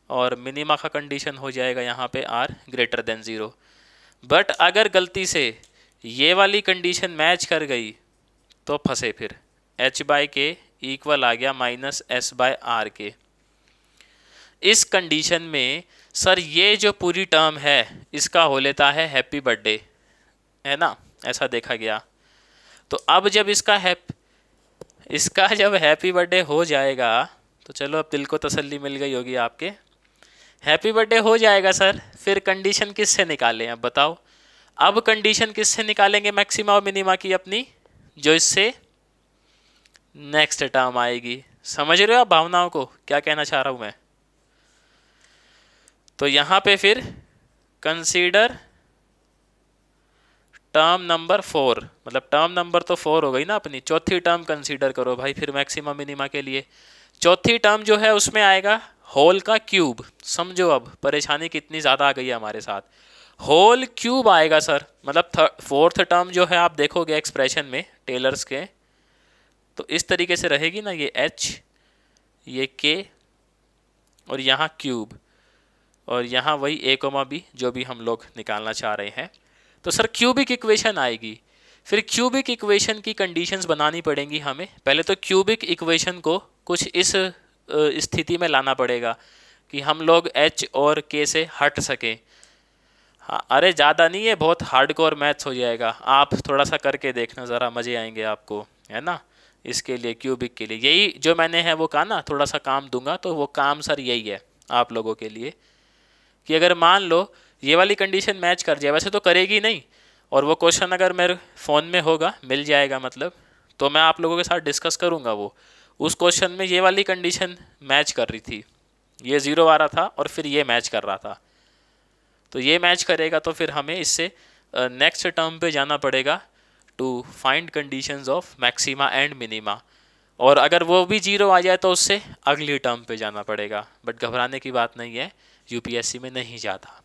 और मिनिमा का कंडीशन हो जाएगा यहाँ पे r greater than zero. But अगर गलती से ये वाली कंडीशन मैच कर गई तो फंसे फिर। h बाय के इक्वल आ गया माइनस एस बाय आर के। इस कंडीशन में सर ये जो पूरी टर्म है इसका हो लेता है हैप्पी बर्थडे, है ना, ऐसा देखा गया। तो अब जब इसका जब हैप्पी बर्थडे हो जाएगा तो चलो अब दिल को तसल्ली मिल गई होगी आपके। हैप्पी बर्थडे हो जाएगा सर, फिर कंडीशन किससे निकालें अब बताओ। अब कंडीशन किससे निकालेंगे मैक्सिमा और मिनिमा की अपनी, जो इससे नेक्स्ट टर्म आएगी। समझ रहे हो आप भावनाओं को, क्या कहना चाह रहा हूं मैं। तो यहाँ पे फिर कंसीडर टर्म नंबर 4, मतलब टर्म नंबर तो 4 हो गई ना अपनी, चौथी टर्म कंसीडर करो भाई फिर मैक्सिमा मिनिमा के लिए। चौथी टर्म जो है उसमें आएगा होल का क्यूब। समझो अब परेशानी कितनी ज़्यादा आ गई है हमारे साथ। होल क्यूब आएगा सर, मतलब फोर्थ टर्म जो है आप देखोगे एक्सप्रेशन में टेलर्स के तो इस तरीके से रहेगी ना, ये h, ये k और यहाँ क्यूब और यहाँ वही a कोमा b जो भी हम लोग निकालना चाह रहे हैं। तो सर क्यूबिक इक्वेशन आएगी। फिर क्यूबिक इक्वेशन की कंडीशंस बनानी पड़ेंगी हमें। पहले तो क्यूबिक इक्वेशन को कुछ इस स्थिति में लाना पड़ेगा कि हम लोग h और k से हट सकें। हाँ, अरे ज़्यादा नहीं है, बहुत हार्डकोर मैथ्स हो जाएगा, आप थोड़ा सा करके देखना ज़रा, मज़े आएंगे आपको, है ना। इसके लिए क्यूबिक के लिए यही जो मैंने है वो कहा ना, थोड़ा सा काम दूंगा तो वो काम सर यही है आप लोगों के लिए कि अगर मान लो ये वाली कंडीशन मैच कर जाए, वैसे तो करेगी नहीं, और वो क्वेश्चन अगर मेरे फ़ोन में होगा मिल जाएगा मतलब, तो मैं आप लोगों के साथ डिस्कस करूँगा वो। उस क्वेश्चन में ये वाली कंडीशन मैच कर रही थी, ये 0 आ रहा था और फिर ये मैच कर रहा था, तो ये मैच करेगा तो फिर हमें इससे नेक्स्ट टर्म पे जाना पड़ेगा to find conditions of maxima and minima. और अगर वो भी 0 आ जाए तो उससे अगली टर्म पे जाना पड़ेगा। बट घबराने की बात नहीं है, यूपीएससी में नहीं जाता।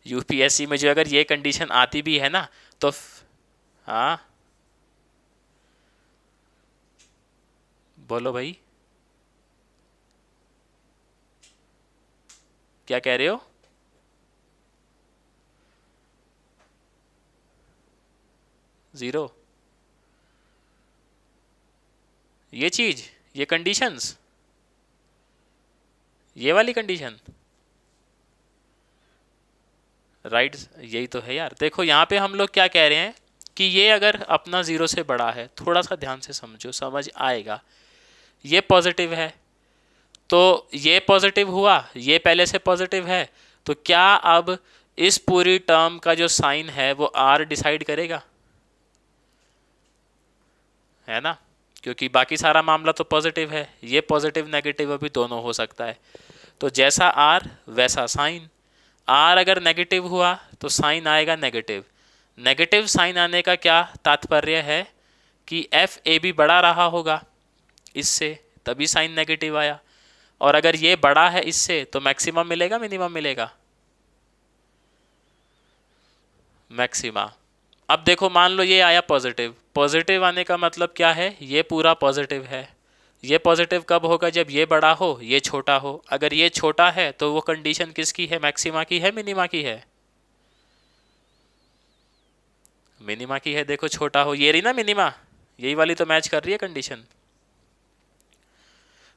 यूपीएससी में जो अगर ये कंडीशन आती भी है ना तो हाँ बोलो भाई, क्या कह रहे हो। ज़ीरो ये चीज़, ये कंडीशंस, ये वाली कंडीशन राइट, यही तो है यार। देखो यहाँ पे हम लोग क्या कह रहे हैं कि ये अगर अपना 0 से बड़ा है, थोड़ा सा ध्यान से समझो, समझ आएगा। ये पॉजिटिव है तो ये पॉजिटिव हुआ, ये पहले से पॉजिटिव है, तो क्या अब इस पूरी टर्म का जो साइन है वो r डिसाइड करेगा, है ना, क्योंकि बाकी सारा मामला तो पॉजिटिव है। ये पॉजिटिव नेगेटिव अभी दोनों हो सकता है। तो जैसा r वैसा साइन। r अगर नेगेटिव हुआ तो साइन आएगा नेगेटिव। नेगेटिव साइन आने का क्या तात्पर्य है कि एफ ए बी बड़ा रहा होगा इससे, तभी साइन नेगेटिव आया। और अगर ये बड़ा है इससे तो मैक्सिमम मिलेगा मिनिमम मिलेगा, मैक्सिमा। अब देखो मान लो ये आया पॉजिटिव, पॉजिटिव आने का मतलब क्या है, ये पूरा पॉजिटिव है। ये पॉजिटिव कब होगा, जब ये बड़ा हो ये छोटा हो। अगर ये छोटा है तो वो कंडीशन किसकी है, मैक्सिमा की है मिनिमा की है, मिनिमा की है। देखो छोटा हो, ये रही ना मिनिमा, यही वाली तो मैच कर रही है कंडीशन।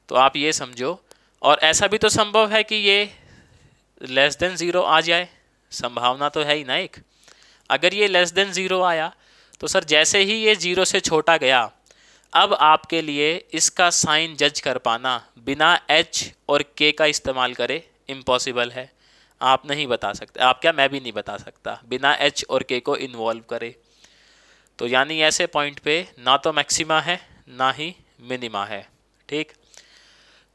तो आप ये समझो। और ऐसा भी तो संभव है कि ये लेस देन 0 आ जाए, संभावना तो है ही ना एक। अगर ये लेस देन 0 आया तो सर जैसे ही ये 0 से छोटा गया अब आपके लिए इसका साइन जज कर पाना बिना एच और के का इस्तेमाल करे इम्पॉसिबल है। आप नहीं बता सकते, आप क्या, मैं भी नहीं बता सकता बिना एच और के को इन्वॉल्व करे। तो यानी ऐसे पॉइंट पे ना तो मैक्सिमा है ना ही मिनिमा है। ठीक,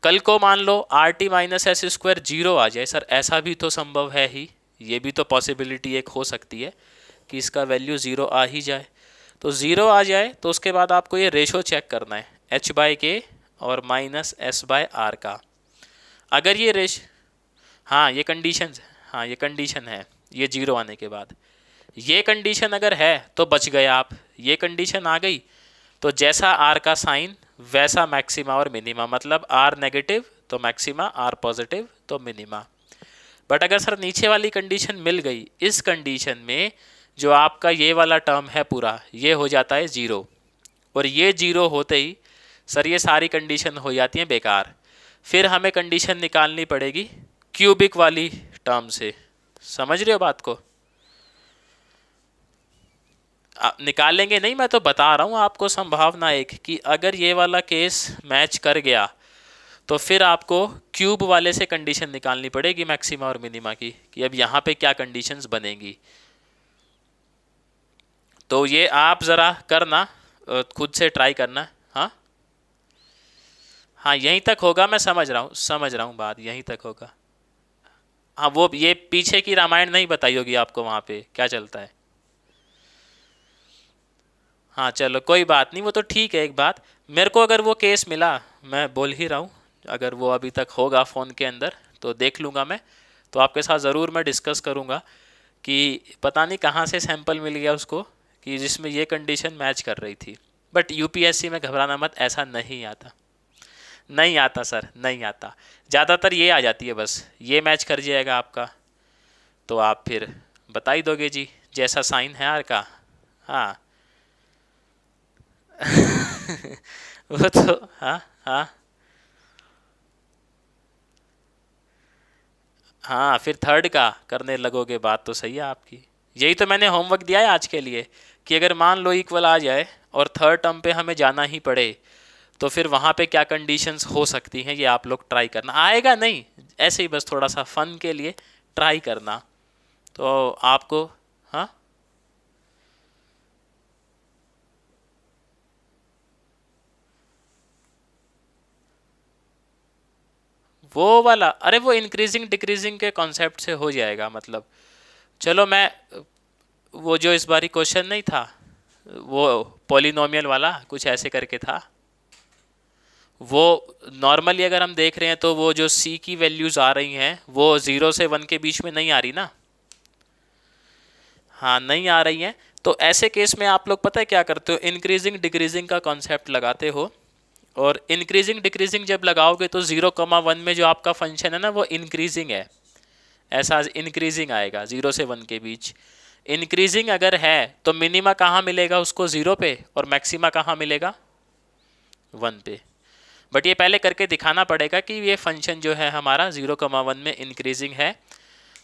कल को मान लो R T minus S square zero आ जाए सर, ऐसा भी तो संभव है ही, ये भी तो पॉसिबिलिटी एक हो सकती है कि इसका वैल्यू ज़ीरो आ ही जाए। तो ज़ीरो आ जाए तो उसके बाद आपको ये रेशो चेक करना है एच बाय के और माइनस एस बाय आर का। अगर ये हाँ ये कंडीशन, हाँ ये कंडीशन है, ये जीरो आने के बाद ये कंडीशन अगर है तो बच गए आप। ये कंडीशन आ गई तो जैसा आर का साइन वैसा मैक्सिमा और मिनिमा, मतलब आर नेगेटिव तो मैक्सिमा, आर पॉजिटिव तो मिनिमा। बट अगर सर नीचे वाली कंडीशन मिल गई, इस कंडीशन में जो आपका ये वाला टर्म है पूरा ये हो जाता है ज़ीरो, और ये ज़ीरो होते ही सर ये सारी कंडीशन हो जाती हैं बेकार। फिर हमें कंडीशन निकालनी पड़ेगी क्यूबिक वाली टर्म से। समझ रहे हो बात को? निकालेंगे नहीं, मैं तो बता रहा हूँ आपको संभावना एक कि अगर ये वाला केस मैच कर गया तो फिर आपको क्यूब वाले से कंडीशन निकालनी पड़ेगी मैक्सिमा और मिनिमा की, कि अब यहाँ पे क्या कंडीशंस बनेंगी। तो ये आप ज़रा करना, खुद से ट्राई करना। हाँ हाँ यहीं तक होगा, मैं समझ रहा हूँ बात, यहीं तक होगा। हाँ वो ये पीछे की रामायण नहीं बताई होगी आपको वहाँ पे क्या चलता है। हाँ चलो कोई बात नहीं, वो तो ठीक है। एक बात, मेरे को अगर वो केस मिला, मैं बोल ही रहा हूँ, अगर वो अभी तक होगा फ़ोन के अंदर तो देख लूँगा मैं, तो आपके साथ ज़रूर मैं डिस्कस करूँगा कि पता नहीं कहाँ से सैंपल मिल गया उसको कि जिसमें ये कंडीशन मैच कर रही थी। बट यूपीएससी में घबराना मत, ऐसा नहीं आता, नहीं आता सर, नहीं आता। ज़्यादातर ये आ जाती है, बस ये मैच कर जाएगा आपका तो आप फिर बता ही दोगे जी जैसा साइन है आर का। हाँ वो तो हाँ हाँ हाँ, फिर थर्ड का करने लगोगे, बात तो सही है आपकी। यही तो मैंने होमवर्क दिया है आज के लिए कि अगर मान लो इक्वल आ जाए और थर्ड टर्म पे हमें जाना ही पड़े तो फिर वहाँ पे क्या कंडीशंस हो सकती हैं, ये आप लोग ट्राई करना। आएगा नहीं, ऐसे ही बस थोड़ा सा फन के लिए ट्राई करना तो आपको। हाँ वो वाला, अरे वो इंक्रीजिंग डिक्रीजिंग के कॉन्सेप्ट से हो जाएगा। मतलब चलो मैं, वो जो इस बारी क्वेश्चन नहीं था वो पॉलिनोमियल वाला कुछ ऐसे करके था, वो नॉर्मली अगर हम देख रहे हैं तो वो जो सी की वैल्यूज़ आ रही हैं वो 0 से 1 के बीच में नहीं आ रही ना। हाँ नहीं आ रही हैं, तो ऐसे केस में आप लोग पता है क्या करते हो, इंक्रीजिंग डिक्रीजिंग का कॉन्सेप्ट लगाते हो। और इंक्रीजिंग डिक्रीजिंग जब लगाओगे तो 0,1 में जो आपका फंक्शन है ना वो इंक्रीजिंग है, ऐसा इंक्रीजिंग आएगा 0 से 1 के बीच। इंक्रीजिंग अगर है तो मिनिमा कहाँ मिलेगा उसको, 0 पे, और मैक्सिमा कहाँ मिलेगा, 1 पे। बट ये पहले करके दिखाना पड़ेगा कि ये फंक्शन जो है हमारा 0,1 में इंक्रीजिंग है।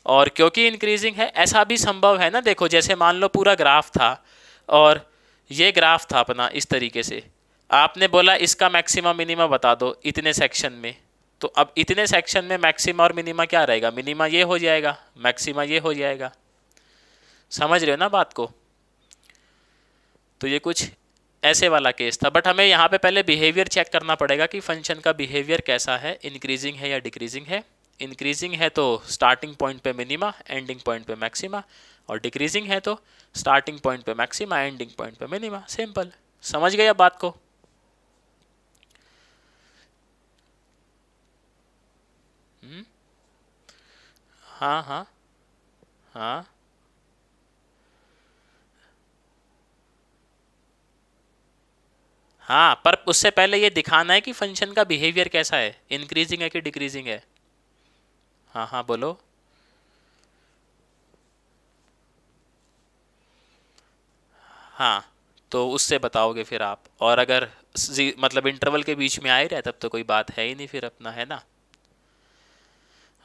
और क्योंकि इंक्रीजिंग है, ऐसा भी संभव है ना, देखो जैसे मान लो पूरा ग्राफ था और ये ग्राफ था अपना इस तरीके से, आपने बोला इसका मैक्सिमा मिनिमा बता दो इतने सेक्शन में, तो अब इतने सेक्शन में मैक्सिमा और मिनिमा क्या रहेगा, मिनिमा ये हो जाएगा, मैक्सिमा ये हो जाएगा। समझ रहे हो ना बात को? तो ये कुछ ऐसे वाला केस था। बट हमें यहाँ पे पहले बिहेवियर चेक करना पड़ेगा कि फंक्शन का बिहेवियर कैसा है, इंक्रीजिंग है या डिक्रीजिंग है। इंक्रीजिंग है तो स्टार्टिंग पॉइंट पे मिनिमा, एंडिंग पॉइंट पे मैक्सिमा, और डिक्रीजिंग है तो स्टार्टिंग पॉइंट पे मैक्सिमा, एंडिंग पॉइंट पे मिनिमा। सिंपल, समझ गए अब बात को? हम्म, हाँ हाँ हाँ हाँ, पर उससे पहले ये दिखाना है कि फंक्शन का बिहेवियर कैसा है, इंक्रीजिंग है कि डिक्रीजिंग है। हाँ हाँ बोलो। हाँ तो उससे बताओगे फिर आप, और अगर मतलब इंटरवल के बीच में आ ही रहा है तब तो कोई बात है ही नहीं फिर अपना, है ना।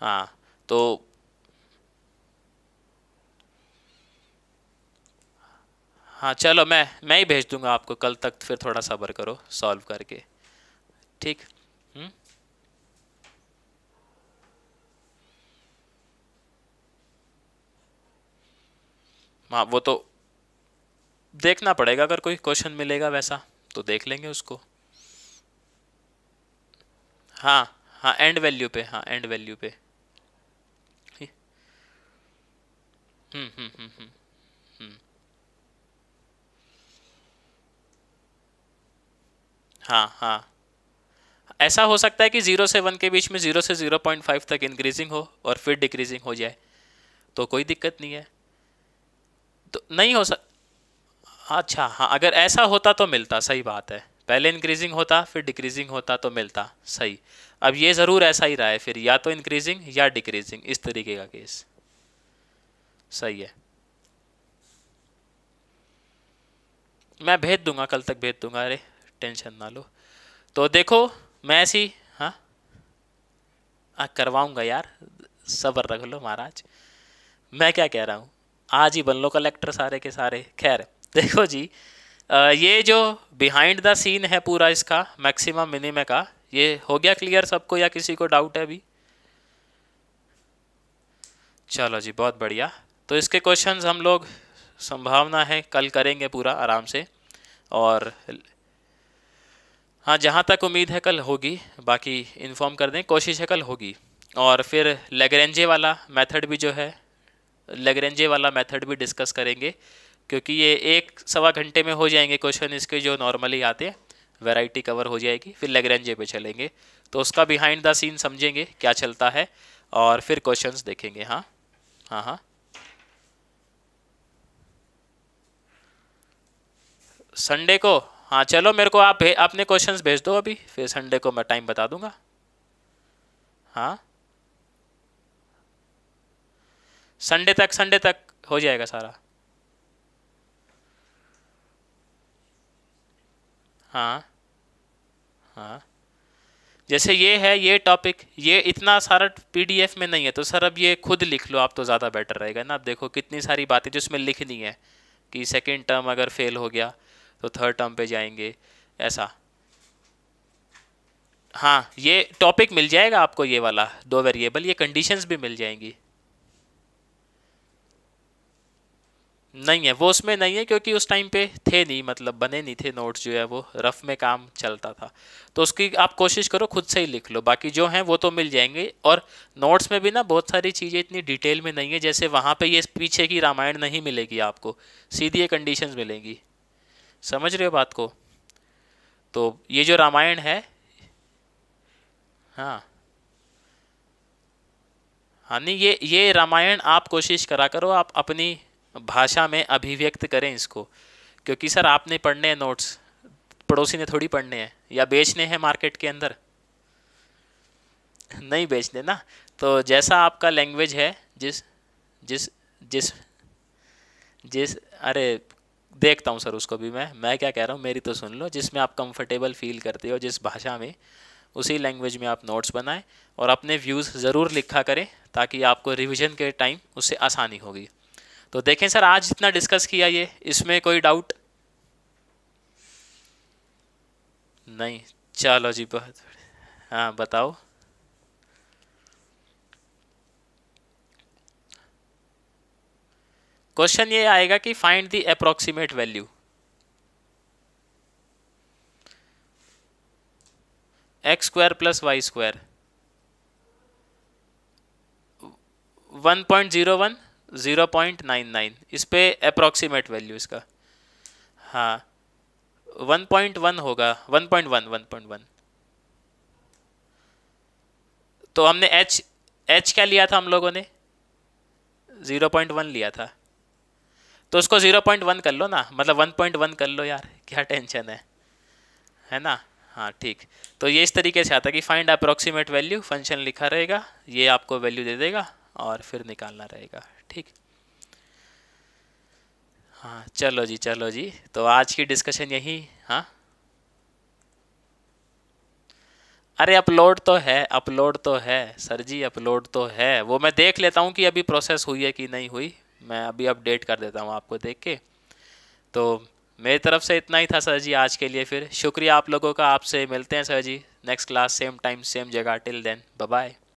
हाँ तो हाँ चलो, मैं ही भेज दूंगा आपको कल तक, फिर थोड़ा सब्र करो सॉल्व करके। ठीक। हम्म। हाँ वो तो देखना पड़ेगा, अगर कोई क्वेश्चन मिलेगा वैसा तो देख लेंगे उसको। हाँ हाँ, एंड वैल्यू पे, हाँ एंड वैल्यू पे। हम्म। हम्म। हाँ हाँ, ऐसा हो सकता है कि 0 से 1 के बीच में 0 से 0.5 तक इंक्रीजिंग हो और फिर डिक्रीजिंग हो जाए, तो कोई दिक्कत नहीं है। तो नहीं हो सक अच्छा हाँ, अगर ऐसा होता तो मिलता, सही बात है, पहले इंक्रीजिंग होता फिर डिक्रीजिंग होता तो मिलता, सही। अब ये ज़रूर ऐसा ही रहा है फिर, या तो इंक्रीजिंग या डिक्रीजिंग, इस तरीके का केस। सही है, मैं भेज दूंगा, कल तक भेज दूंगा, अरे टेंशन ना लो। तो देखो, मैं ऐसी, हाँ करवाऊंगा यार, सब्र रख लो महाराज। मैं क्या कह रहा हूँ, आज ही बन लो कलेक्टर सारे के सारे। खैर देखो जी, ये जो बिहाइंड द सीन है पूरा इसका, मैक्सिमम मिनिमम का, ये हो गया क्लियर सबको या किसी को डाउट है अभी? चलो जी, बहुत बढ़िया। तो इसके क्वेश्चंस हम लोग, संभावना है कल करेंगे पूरा आराम से। और हाँ, जहाँ तक उम्मीद है कल होगी, बाकी इन्फॉर्म कर दें, कोशिश है कल होगी। और फिर लेग्रेंजे वाला मेथड भी जो है, लेग्रेंजे वाला मेथड भी डिस्कस करेंगे, क्योंकि ये 1 सवा घंटे में हो जाएंगे क्वेश्चन इसके जो नॉर्मली आते हैं, वैरायटी कवर हो जाएगी, फिर लेग्रेंजे पे चलेंगे, तो उसका बिहाइंड द सीन समझेंगे क्या चलता है, और फिर क्वेश्चंस देखेंगे। हाँ हाँ हाँ, संडे को। हाँ चलो, मेरे को आप अपने क्वेश्चंस भेज दो अभी, फिर संडे को मैं टाइम बता दूंगा। हाँ, संडे तक हो जाएगा सारा। हाँ हाँ, जैसे ये है ये टॉपिक, ये इतना सारा पीडीएफ में नहीं है, तो सर अब ये खुद लिख लो आप तो ज़्यादा बेटर रहेगा ना। अब देखो कितनी सारी बातें जो इसमें लिखनी है, कि सेकंड टर्म अगर फेल हो गया तो थर्ड टर्म पे जाएंगे, ऐसा। हाँ, ये टॉपिक मिल जाएगा आपको, ये वाला 2 वेरिएबल, ये कंडीशंस भी मिल जाएंगी। नहीं है वो, उसमें नहीं है, क्योंकि उस टाइम पे थे नहीं, मतलब बने नहीं थे नोट्स, जो है वो रफ में काम चलता था। तो उसकी आप कोशिश करो खुद से ही लिख लो, बाकी जो हैं वो तो मिल जाएंगे। और नोट्स में भी ना बहुत सारी चीज़ें इतनी डिटेल में नहीं है, जैसे वहाँ पे ये पीछे की रामायण नहीं मिलेगी आपको, सीधी ये कंडीशंस मिलेंगी। समझ रहे हो बात को? तो ये जो रामायण है, हाँ हाँ, नहीं ये रामायण आप कोशिश करा करो, आप अपनी भाषा में अभिव्यक्त करें इसको, क्योंकि सर आपने पढ़ने हैं नोट्स, पड़ोसी ने थोड़ी पढ़ने हैं, या बेचने हैं मार्केट के अंदर। नहीं बेचने ना। तो जैसा आपका लैंग्वेज है, जिस जिस जिस जिस अरे देखता हूँ सर उसको भी, मैं क्या कह रहा हूँ, मेरी तो सुन लो, जिसमें आप कंफर्टेबल फील करते हो जिस भाषा में, उसी लैंग्वेज में आप नोट्स बनाएं, और अपने व्यूज़ ज़रूर लिखा करें, ताकि आपको रिवीजन के टाइम उससे आसानी होगी। तो देखें सर, आज जितना डिस्कस किया ये, इसमें कोई डाउट? नहीं, चलो जी, बहुत बढ़िया। हाँ बताओ। क्वेश्चन ये आएगा कि find the approximate value, x² + y², 1.01, 0.99, इस पे अप्रोक्सीमेट वैल्यू इसका। हाँ, 1.1 होगा, 1.1, 1.1। तो हमने एच क्या लिया था हम लोगों ने? 0.1 लिया था, तो उसको 0.1 कर लो ना, मतलब 1.1 कर लो यार, क्या टेंशन है ना। हाँ ठीक। तो ये इस तरीके से आता है कि फाइंड अप्रोक्सीमेट वैल्यू, फंक्शन लिखा रहेगा, ये आपको वैल्यू दे देगा और फिर निकालना रहेगा। ठीक। हाँ चलो जी, चलो जी, तो आज की डिस्कशन यही। हाँ, अरे अपलोड तो है, अपलोड तो है सर जी, अपलोड तो है, वो मैं देख लेता हूँ कि अभी प्रोसेस हुई है कि नहीं हुई, मैं अभी अपडेट कर देता हूँ आपको देख के। तो मेरी तरफ से इतना ही था सर जी आज के लिए। फिर शुक्रिया आप लोगों का। आपसे मिलते हैं सर जी next class, same time same जगह। Till then bye bye.